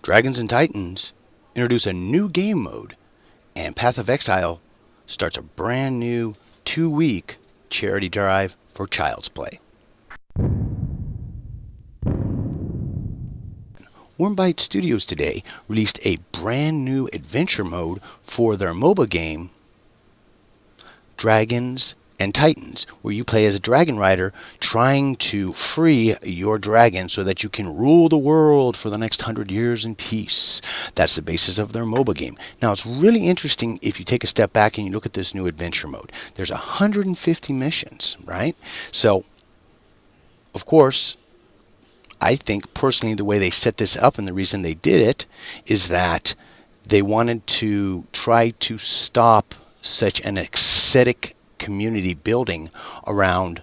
Dragons and Titans introduce a new game mode, and Path of Exile starts a brand new 2-week charity drive for Child's Play. Warmbite Studios today released a brand new adventure mode for their MOBA game, Dragons and Titans, where you play as a dragon rider trying to free your dragon so that you can rule the world for the next 100 years in peace. That's the basis of their MOBA game. Now, it's really interesting if you take a step back and you look at this new adventure mode. There's 150 missions, right? So, of course, I think personally the way they set this up and the reason they did it is that they wanted to try to stop such an aesthetic community building around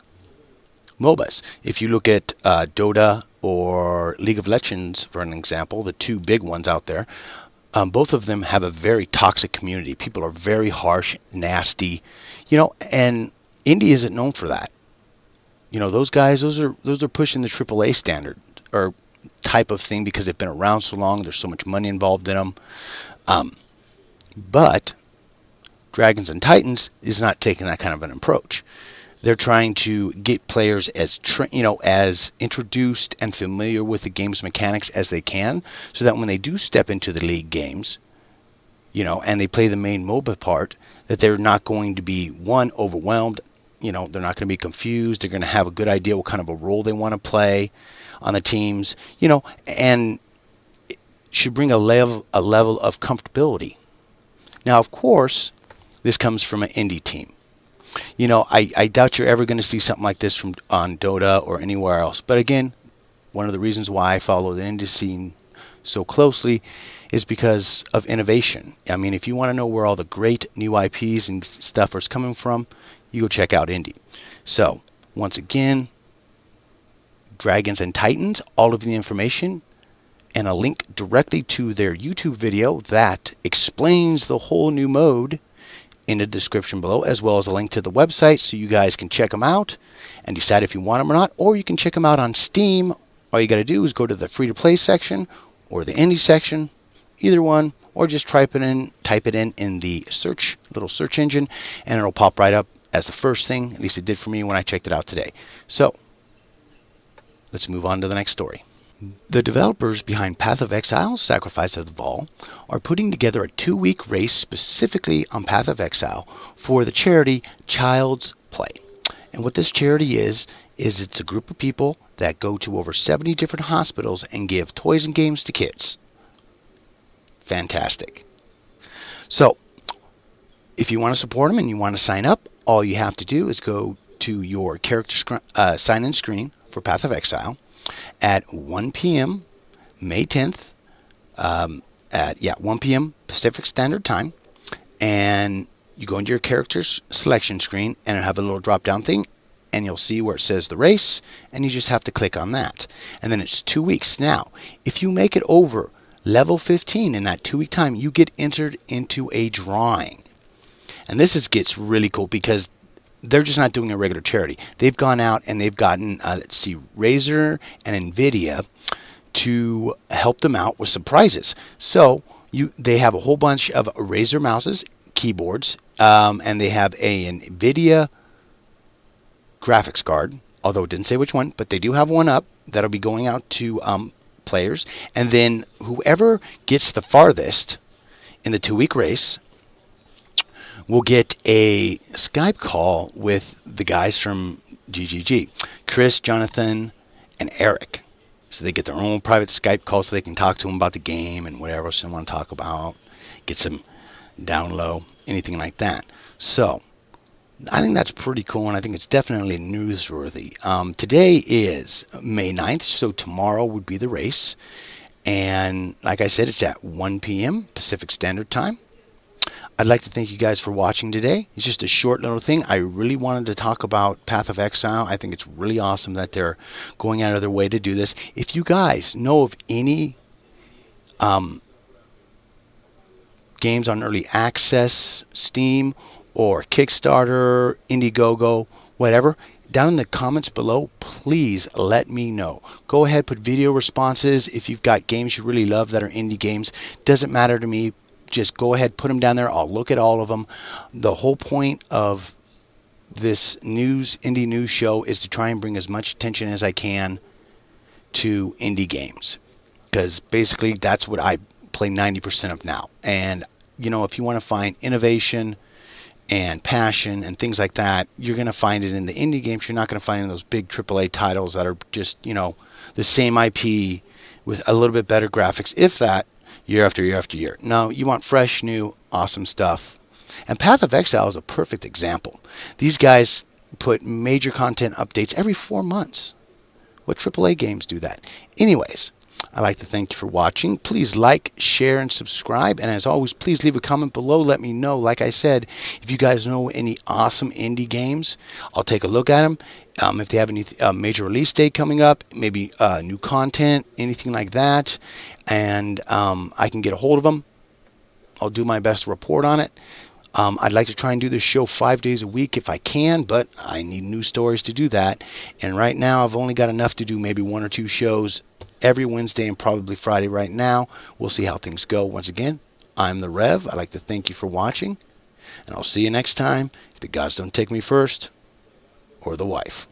MOBAs. If you look at Dota or League of Legends, for an example, the two big ones out there, both of them have a very toxic community. People are very harsh, nasty, and indie isn't known for that. Those guys, those are pushing the AAA standard or type of thing because they've been around so long. There's so much money involved in them. But Dragons and Titans is not taking that kind of an approach. They're trying to get players as introduced and familiar with the game's mechanics as they can, so that when they do step into the league games, and they play the main MOBA part, that they're not going to be overwhelmed. They're not going to be confused. They're going to have a good idea what kind of a role they want to play on the teams, and it should bring a level of comfortability. Now, of course, this comes from an indie team. I doubt you're ever going to see something like this on Dota or anywhere else. But again, one of the reasons why I follow the indie scene so closely is because of innovation. I mean, if you want to know where all the great new IPs and stuff are coming from, you go check out indie. So, once again, Dragons and Titans, all of the information, and a link directly to their YouTube video that explains the whole new mode in the description below, as well as a link to the website so you guys can check them out and decide if you want them or not, or you can check them out on Steam. All you got to do is go to the free-to-play section or the indie section, either one, or just type it in the little search engine, and it'll pop right up as the first thing. At least it did for me when I checked it out today. So let's move on to the next story. The developers behind Path of Exile, Sacrifice of the Vol, are putting together a 2-week race specifically on Path of Exile for the charity Child's Play. And what this charity is it's a group of people that go to over 70 different hospitals and give toys and games to kids. Fantastic. So, if you want to support them and you want to sign up, all you have to do is go to your character sign-in screen for Path of Exile at 1 p.m. May 10th, at 1 p.m. Pacific Standard Time, and you go into your character's selection screen, and it'll have a little drop-down thing, and you'll see where it says the race, and you just have to click on that. And then it's 2 weeks. Now, if you make it over level 15 in that 2-week time, you get entered into a drawing. And this gets really cool because they're just not doing a regular charity. They've gone out and they've gotten, Razer and Nvidia to help them out with some prizes. So they have a whole bunch of Razer mouses, keyboards, and they have a Nvidia graphics card, although it didn't say which one, but they do have one up that'll be going out to players. And then whoever gets the farthest in the 2-week race will get a Skype call with the guys from GGG, Chris, Jonathan, and Eric. So they get their own private Skype call so they can talk to them about the game and whatever else they want to talk about, get some down low, anything like that. So I think that's pretty cool, and I think it's definitely newsworthy. Today is May 9th, so tomorrow would be the race. And like I said, it's at 1 p.m. Pacific Standard Time. I'd like to thank you guys for watching today. It's just a short little thing. I really wanted to talk about Path of Exile. I think it's really awesome that they're going out of their way to do this. If you guys know of any games on early access, Steam, or Kickstarter, Indiegogo, whatever, down in the comments below, please let me know. Go ahead, put video responses. If you've got games you really love that are indie games, doesn't matter to me. Just go ahead, put them down there. I'll look at all of them. The whole point of this indie news show is to try and bring as much attention as I can to indie games, because basically that's what I play 90% of now. And you know, if you want to find innovation and passion and things like that, you're going to find it in the indie games. You're not going to find it in those big AAA titles that are just, you know, the same IP with a little bit better graphics, if that, year after year after year. No, you want fresh, new, awesome stuff. And Path of Exile is a perfect example. These guys put major content updates every 4 months. What AAA games do that? Anyways, I'd like to thank you for watching. Please like, share, and subscribe. And as always, please leave a comment below. Let me know, like I said, if you guys know any awesome indie games. I'll take a look at them. If they have any major release date coming up, maybe new content, anything like that, and I can get a hold of them, I'll do my best to report on it. I'd like to try and do this show 5 days a week if I can, but I need new stories to do that. And right now, I've only got enough to do maybe 1 or 2 shows every Wednesday and probably Friday right now. We'll see how things go. Once again, I'm the Rev. I'd like to thank you for watching, and I'll see you next time if the gods don't take me first, or the wife.